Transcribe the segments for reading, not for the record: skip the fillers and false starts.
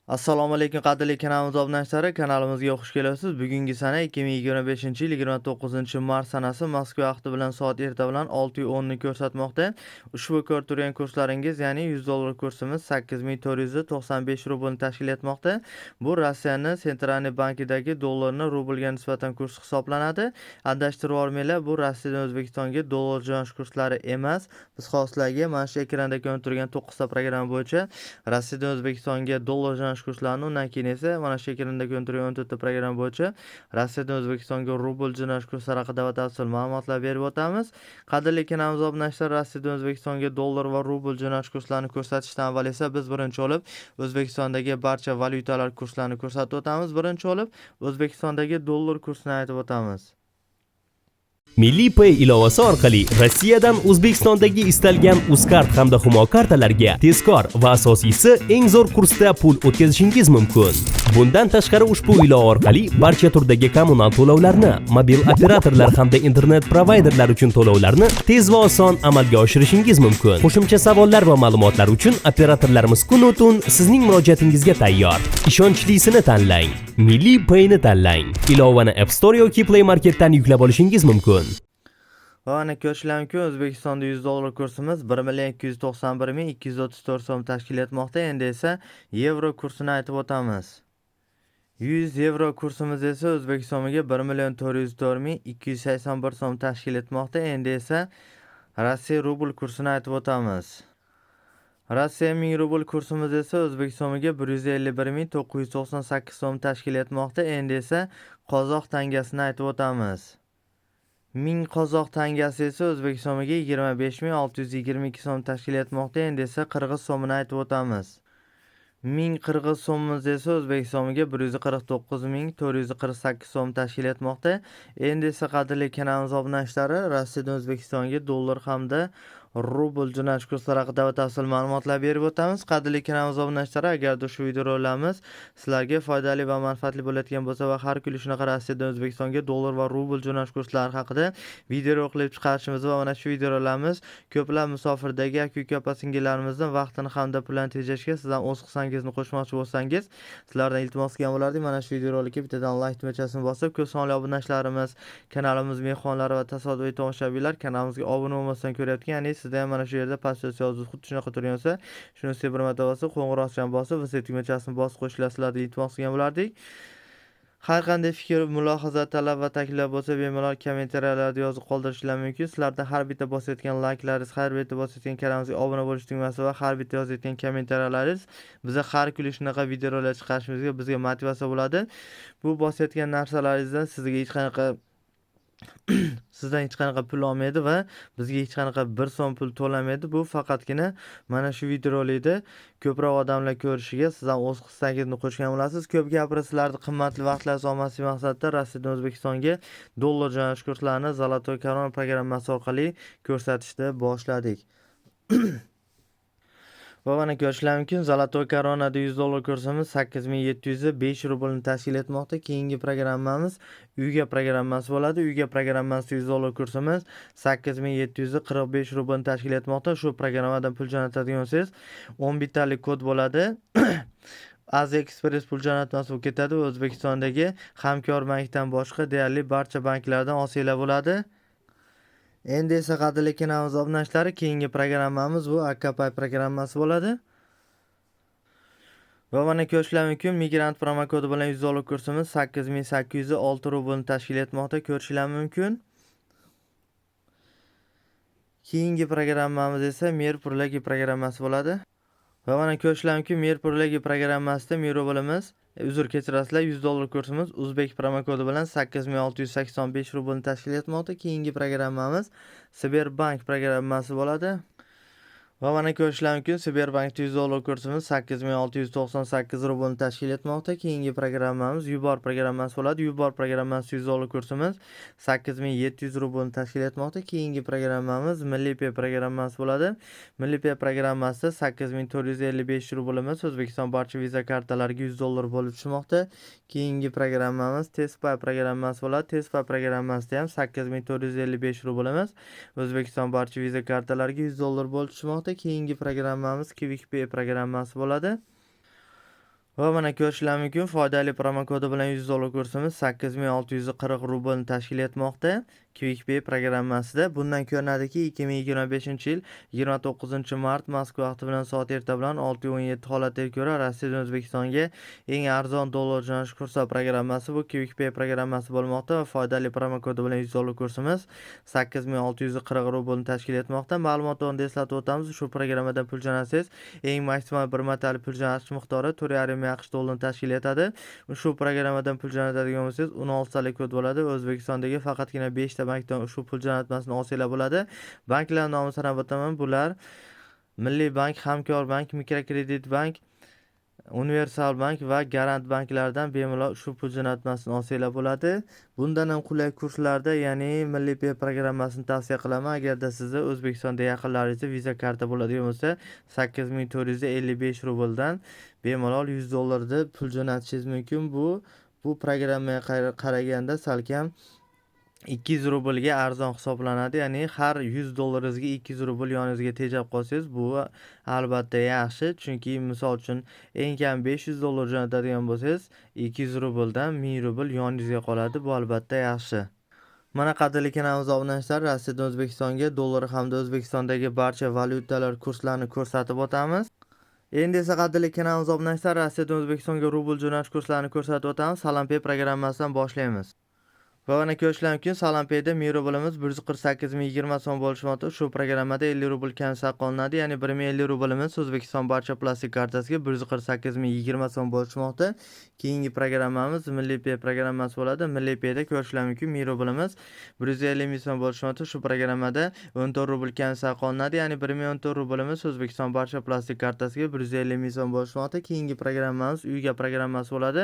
Assalomu alaykum qadrli kanalimiz obunachilari, kanalimizga xush kelibsiz. Bugungi sana 2025-yil 29-mart sanasi Moskva vaqti bilan soat erta bilan 6:10 ni ko'rsatmoqda. Ushbu ko'rib turgan kurslaringiz, ya'ni $100 kursimiz 8495 rublni tashkil etmoqda. Bu Rossiyaning Sentralniy bankidagi dollarni rublga nisbatan kursi hisoblanadi. Adashtirib olmanglar, bu Rossiyadan O'zbekistonga dollar jo'nash kurslari emas. Biz hozirlarga mana shu ekranda ko'rinib turgan 9 ta programma bo'yicha Rossiyadan O'zbekistonga dollar jo'nash kurslarini, undan keyin esa mana shu ekranda ko'rinib turgan 14 ta programma bo'yicha Rossiyadan O'zbekistonga rubl jo'nash kurslari haqida batafsil ma'lumotlar berib o'tamiz. Qadrli kanalimiz obunachilari, Rossiyadan O'zbekistonga dollar va rubl jo'nash kurslarini ko'rsatishdan avval esa biz birinchi bo'lib O'zbekistondagi barcha valyutalar kurslarini ko'rsatib o'tamiz. Birinchi bo'lib O'zbekistondagi dollar kursini aytib o'tamiz. Milliy Pay ilovasi orqali Rossiyadan O'zbekistondagi istalgan Uzcard hamda Humo kartalarga tezkor va asosiysi eng zo'r kursda pul o'tkazishingiz mumkin. Bundan tashqari ushbu ilova orqali barcha turdagi kommunal to'lovlarni, mobil operatorlar hamda internet provayderlar uchun to'lovlarni tez va oson amalga oshirishingiz mumkin. Qo'shimcha savollar va ma'lumotlar uchun operatorlarimiz kun-u-tun sizning murojaatingizga tayyor. Ishonchlisini tanlang. Milliy Pay'ni tanlang. Ilovani App Store yoki Play Marketdan yuklab olishingiz mumkin. Va ana ko'rishlari mumkin, O'zbekistonda $100 kursimiz 1,291,234 so'm tashkil etmoqda. Endi esa yevro kursini aytib o'tamiz. 100 yevro kursimiz esa O'zbekiston so'miga 1,404,281 so'm tashkil etmoqda. Endi esa Rossiya rubl kursini aytib o'tamiz. Rossiya 1000 rubl kursimiz esa O'zbekiston so'miga 151,998 so'm tashkil etmoqda. Endi esa qozoq tangasini aytib o'tamiz. 1000 qozoq tangasi esa O'zbekiston so'miga 25,622 so'm tashkil etmoqda. Endi esa qirg'iz so'mini aytib o'tamiz. 1000 qirg'iz so'mimiz esa O'zbekiston so'miga 149,448 so'm tashkil etmoqda. Endi esa qadrli kanalimiz obunachilari, Rossiyadan O'zbekistonga dollar hamda rubl jo'nash kurslari haqida batafsil ma'lumotlar berib o'tamiz. Qadrli kanalimiz obunachilari, agarda shu videolarimiz sizlarga foydali va manfaatli bo'layotgan bo'lsa va har kuni shunaqa Rossiyadan O'zbekistonga dollar va rubl jo'nash kurslari haqida video qilib chiqarishimiz va mana shu videolarimiz ko'plab musofirdagi aka-uka opa-singillarimizning vaqtini hamda pulini tejashga sizdan o'z hissangizni qo'shmoqchi bo'lsangiz, sizlardan iltimos qilgan bo'lardik. Mana shu videorolikka bittadan like tugmachasini bosib, ko'p sonli obunachilarimiz, kanalimiz mehmonlari va tasodifiy tomoshabinlar kanalimizga obuna bo'lmasdan ko'rayotgan, ya'ni sizda ham mana shu yerda pastda yozuv xuddi shunaqa turgan bo'lsa, shuni bir marta bosib, qo'ng'iroqchani bosib, biz tugmachasini bosib qo'shilasizlar deb iltimos qilgan bo'lardik. Har qanday fikr, mulohaza, talab va takliflar bo'lsa, bemalol kommentariyalarda yozib qoldirishlar mumkin. Sizlardan har bitta bosayotgan layklaringiz, har bitta bosayotgan kanalimizga obuna bo'lish tugmasi va har bitta yozayotgan kommentariyalarimiz biza har kuni shunaqa videolar chiqarishimizga bizga motivatsiya bo'ladi. Bu bosayotgan narsalaringizdan sizdan hech qanaqa pul olmaydi va bizga hech qanaqa 1 so'm pul to'lamaydi. Bu faqatgina mana shu videorolikda ko'proq odamlar ko'rishiga sizdan o'z hissangizni qo'shgan bo'lasiz. Ko'p gapirib sizlarni qimmatli vaqtlaringizni olmaslik maqsadida Rossiyadan O'zbekistonga dollar jo'nash kurslarini Zolotoy korona programmasi orqali ko'rsatishni boshladik. Va mana ko'rishlari mumkin, Zolotoy koronada $100 kursimiz 8705 rublni tashkil etmoqda. Keyingi programmamiz uyga programmasi bo'ladi. Uyga programmasi $100 kursimiz 8745 rublni tashkil etmoqda. Shu programmadan pul jo'natadigan bo'lsangiz 10 bitalik kod bo'ladi. Aziya Express pul jo'natmasi bo'lib ketadi va O'zbekistondagi hamkor bankdan boshqa deyarli barcha banklardan olsanglar bo'ladi. Endi esa qadrli kanalimiz obunachilari, keyingi programmamiz bu Akapay programmasi bo'ladi. Va mana ko'rishlari mumkin, migrant promo kodi bilan $100 kursimiz 8806 rublni tashkil etmoqda. Ko'rishlari mumkin. Keyingi programmamiz esa Merpurlagi programmasi bo'ladi. Va mana ko'rishlari mumkin, Merpurlagi programmasida rublimiz, uzr kechirasizlar, $100 kursimiz o'zbek promo kodi bilan 8685 rublni tashkil etmoqda. Keyingi programmamiz Sberbank programmasi bo'ladi. Va mana ko'rishlari mumkin, Sberbankda $100 kursimiz 8698 rublni tashkil etmoqda. Keyingi programmamiz Yubor programmasi bo'ladi. Yubor programmasi $100 kursimiz 8700 rublni tashkil etmoqda. Keyingi programmamiz Milliy Pay programmasi bo'ladi. Milliy Pay programmasida 8455 rublimiz O'zbekiston barcha viza kartalariga $100 bo'lib tushmoqda. Keyingi programmamiz Tezpay programmasi bo'ladi. Tezpay programmasida ham 8455 rublimiz O'zbekiston barcha viza kartalariga $100 bo'lib tushmoqda. Keyingi programmamiz QuickPay programmasi bo'ladi. Va mana ko'rishingiz mumkin, foydali promokodi bilan $100 kursimiz 8640 rublni tashkil etmoqda. QuickPay programmasida bundan ko'rinadiki, 2025-yil 29-mart Moskva vaqti bilan soat erta bilan 6:17 holatiga ko'ra Rossiyadan O'zbekistonga eng arzon dollar jo'natish kursi programmasi bu QuickPay programmasi bo'lmoqda va foydali promokodi bilan $100 kursimiz 8640 rublni tashkil etmoqda. Ma'lumotlarni eslatib o'tamiz, ushbu programmadan pul jo'natsangiz eng maksimal bir martalik pul jo'natish miqdori 4,5 AQSh dollarini tashkil etadi. Ushbu programmadan pul jo'natadigan bo'lsangiz 16 talik kod bo'ladi. O'zbekistondagi faqatgina 5 ta bankdan ushbu pul jo'natmasini olsanglar bo'ladi. Banklar nomini sanab o'taman. Bular Milliy bank, Hamkorbank, Mikrokredit bank, Universal bank va Garant banklaridan bemalol ushbu pul jo'natmasini olsanglar bo'ladi. Bundan ham qulay kurslarda, ya'ni Milliy Pay programmasini tavsiya qilaman. Agarda sizda O'zbekistonda yaqinlaringizda Visa karta bo'ladigan bo'lsa, 8455 rubldan bemalol $100 deb pul jo'natishingiz mumkin. Bu programmaga qaraganda salkam 200 rublga arzon hisoblanadi. Ya'ni har $100 200 rubl yoningizga tejab qolsangiz, bu albatta yaxshi. Chunki misol uchun eng kam $500 jo'natadigan bo'lsangiz, 200 rubldan 1000 rubl yoningizga qoladi. Bu albatta yaxshi. Mana qadrli kanalimiz obunachilari, Rossiyadan O'zbekistonga dollar hamda O'zbekistondagi barcha valyutalar kurslarini ko'rsatib o'tamiz. Endi esa qadrli kanalimiz obunachilari, Rossiyadan O'zbekistonga rubl jo'natish kurslarini ko'rsatib o'tamiz. SalamPay programmasidan boshlaymiz. Va mana ko'rishingiz mumkin, SalamPayda 1000 rublimiz 148.020 so'm bo'lishmoqda. Shu programmada 50 rubl kam saqlanadi, ya'ni 1050 rublimiz O'zbekiston barcha plastik kartasiga 148.020 so'm bo'lishmoqda. Keyingi programmamiz Milliy Pay programmasi bo'ladi. Milliy Payda ko'rishingiz mumkin, 1000 rublimiz 150 so'm bo'lishmoqda. Shu programmada 14 rubl kam saqlanadi, ya'ni 1014 rublimiz O'zbekiston barcha plastik kartasiga 150 so'm bo'lishmoqda. Keyingi programmamiz Uyga programmasi bo'ladi.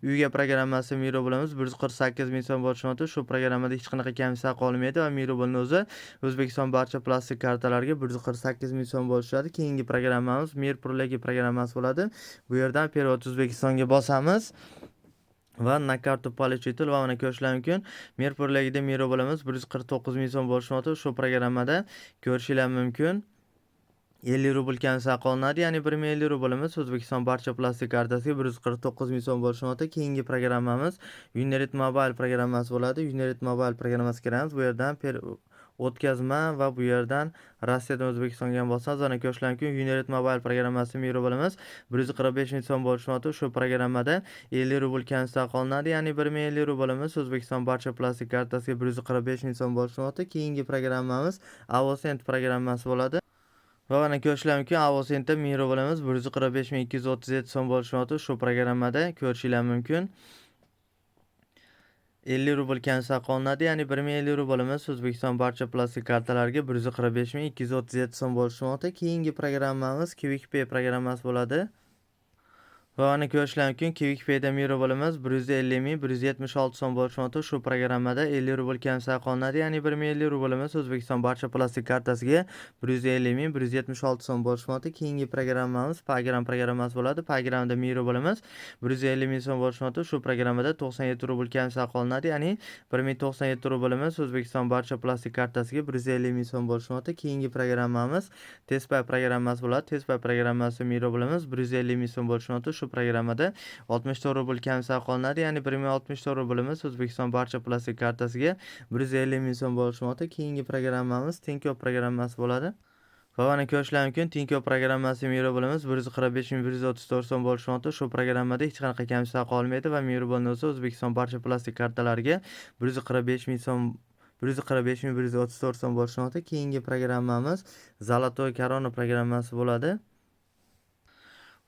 Uyga programmasi 1000 rublimiz 148 so'm bo'lishmoqda. Shu programmada hech qanaqa komissiya qolmaydi va 1000 rublni o'zi O'zbekiston barcha plastik kartalarga 148 so'm bo'lishadi. Keyingi programmamiz Mirpurlagi programmasi bo'ladi. Bu yerdan Perevod O'zbekistonga bosamiz va na kartu получитель va mana ko'rishingiz mumkin, Mirpurlagida 1000 rublimiz 149 so'm bo'lishmoqda. Shu programmada ko'rishingiz mumkin, 50 rubl kam saqlanadi, ya'ni 1050 rublimiz O'zbekiston barcha plastik kartasiga 149 so'm bo'lishmoqda. Keyingi programmamiz Unerit Mobile programmasi bo'ladi. Unerit Mobile programmasiga kiramiz. Bu yerdan o'tkazma va bu yerdan Rossiyadan O'zbekistonga ham bosamiz. Ana ko'rishingiz mumkin, Unerit Mobile programmasi 1000 rublimiz 145 so'm bo'lishmoqda. Shu programmada 50 rubl kam saqlanadi, ya'ni 1050 rublimiz O'zbekiston barcha plastik kartasiga 145 so'm bo'lishmoqda. Keyingi programmamiz Avosend programmasi bo'ladi. Va mana ko'rishingiz mumkin, Avosendda 1000 rublimiz 145.237 so'm bo'lishmoqda. Shu programmada ko'rishingiz mumkin, 50 rubl kam saqlanadi, ya'ni 1050 rublimiz O'zbekiston barcha plastik kartalarga 145.237 so'm bo'lishmoqda. Keyingi programmamiz QuickPay programmasi bo'ladi. Va mana ko'rishingiz mumkin, QuickPayda 1000 rublimiz 150.176 so'm bo'lishmoqda. Shu programmada 50 rubl kam saqlanadi, ya'ni 1050 rublimiz O'zbekiston barcha plastik kartasiga 150.176 so'm bo'lishmoqda. Keyingi programmamiz Paygram programmasi bo'ladi. Paygramda 1000 rublimiz 150 so'm bo'lishmoqda. Shu programmada 97 rubl kam saqlanadi, ya'ni 1097 rublimiz O'zbekiston barcha plastik kartasiga 150 so'm bo'lishmoqda. Keyingi programmamiz Tezpay programmasi bo'ladi. Tezpay programmasi 1000 rublimiz 150 so'm bo'lishmoqda. Shu programmada 64 rubl kam saqlanadi, ya'ni 1064 rublimiz O'zbekiston barcha plastik kartasiga 150 so'm bo'lishmoqda. Keyingi programmamiz Tinkoff programmasi bo'ladi. Va mana ko'rishingiz mumkin, Tinkoff programmasi 1000 rublimiz 145.134 so'm bo'lishmoqda. Shu programmada hech qanaqa komissiya qolmaydi va 1000 rublni o'zi O'zbekiston barcha plastik kartalariga 145.134 so'm bo'lishmoqda. Keyingi programmamiz Zolotoy Korona programmasi bo'ladi.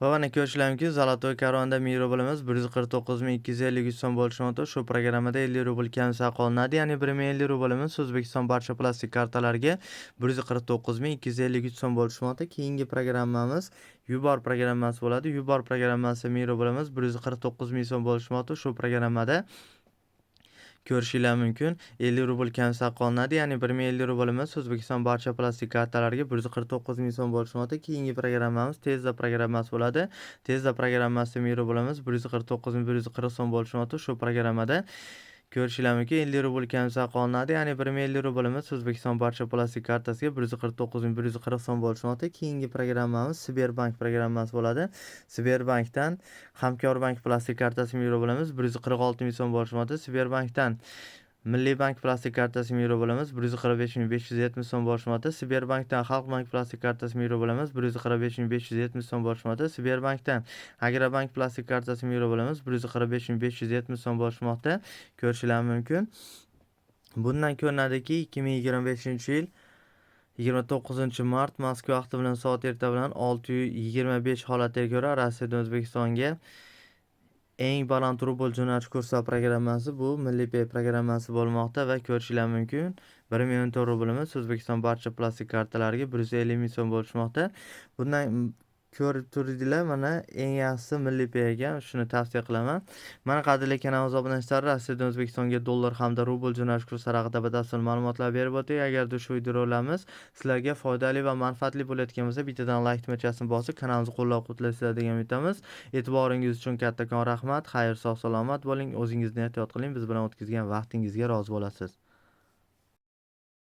Va mana ko'rishingiz mumkin, Zolotoy Koronada 1000 rublimiz 149.253 so'm bo'lishmoqda. Shu programmada 50 rubl kam saqlanadi, ya'ni 1050 rublimiz O'zbekiston barcha plastik kartalarga 149.253 so'm bo'lishmoqda. Keyingi programmamiz Yubor programmasi bo'ladi. Yubor programmasi 1000 rublimiz 149 so'm bo'lishmoqda. Shu programmada ko'rishingiz mumkin, 50 rubl kam saqlanadi, ya'ni 1050 rublimiz O'zbekiston barcha plastik kartalarga 149 so'm bo'lishmoqda. Keyingi programmamiz Tezda programmasi bo'ladi. Tezda programmasi 1000 rublimiz 149.140 so'm bo'lishmoqda. Shu programmada Ko'rishingiz mumkin 50 rubl kamsa qolinadi. Ya'ni 1050 rublimiz O'zbekiston barcha plastik kartasiga 149.140 so'm bo'lishmoqda. Keyingi programmamiz Sberbank programmasi bo'ladi. Sberbankdan Hamkorbank plastik kartasi 1000 rublimiz 146.000 so'm bo'lishmoqda. Sberbankdan Milliy bank plastik kartasi 1000 rublimiz 145.570 so'm bo'lishmoqda. Sberbankdan Xalqbank plastik kartasi 1000 rublimiz 145.570 so'm bo'lishmoqda. Sberbankdan Agrobank plastik kartasi 1000 rublimiz 145.570 so'm bo'lishmoqda. Ko'rishingiz mumkin. Bundan ko'rinadiki 2025-yil 29-mart Moskva vaqti bilan soat erta bilan 6:25 holatiga ko'ra Rossiyadan O'zbekistonga eng baland rubl jo'natish kursi programmasi bu Milliy Pay programmasi bo'lmoqda va ko'rishingiz mumkin 1 million rublimiz O'zbekiston barcha plastik kartalariga 150 ming so'm bo'lishmoqda. Bundan ko'rib turdinglar, mana eng yaxshisi Milliy Pay ekan, shuni tavsiya qilaman. Mana qadrli kanalimiz obunachilari, Rossiyadan O'zbekistonga dollar hamda rubl jo'natish kurslari haqida batafsil ma'lumotlar berib o'tdik. Agarda ushbu videolarimiz sizlarga foydali va manfaatli bo'layotgan bo'lsa, bittadan like tugmachasini bosib kanalimizni qo'llab-quvvatlaysizlar degan umidamiz. E'tiboringiz uchun kattakon rahmat. Xayr, sog' salomat bo'ling. O'zingizni ehtiyot qiling. Biz bilan o'tkazgan vaqtingizga rozi bo'lasiz.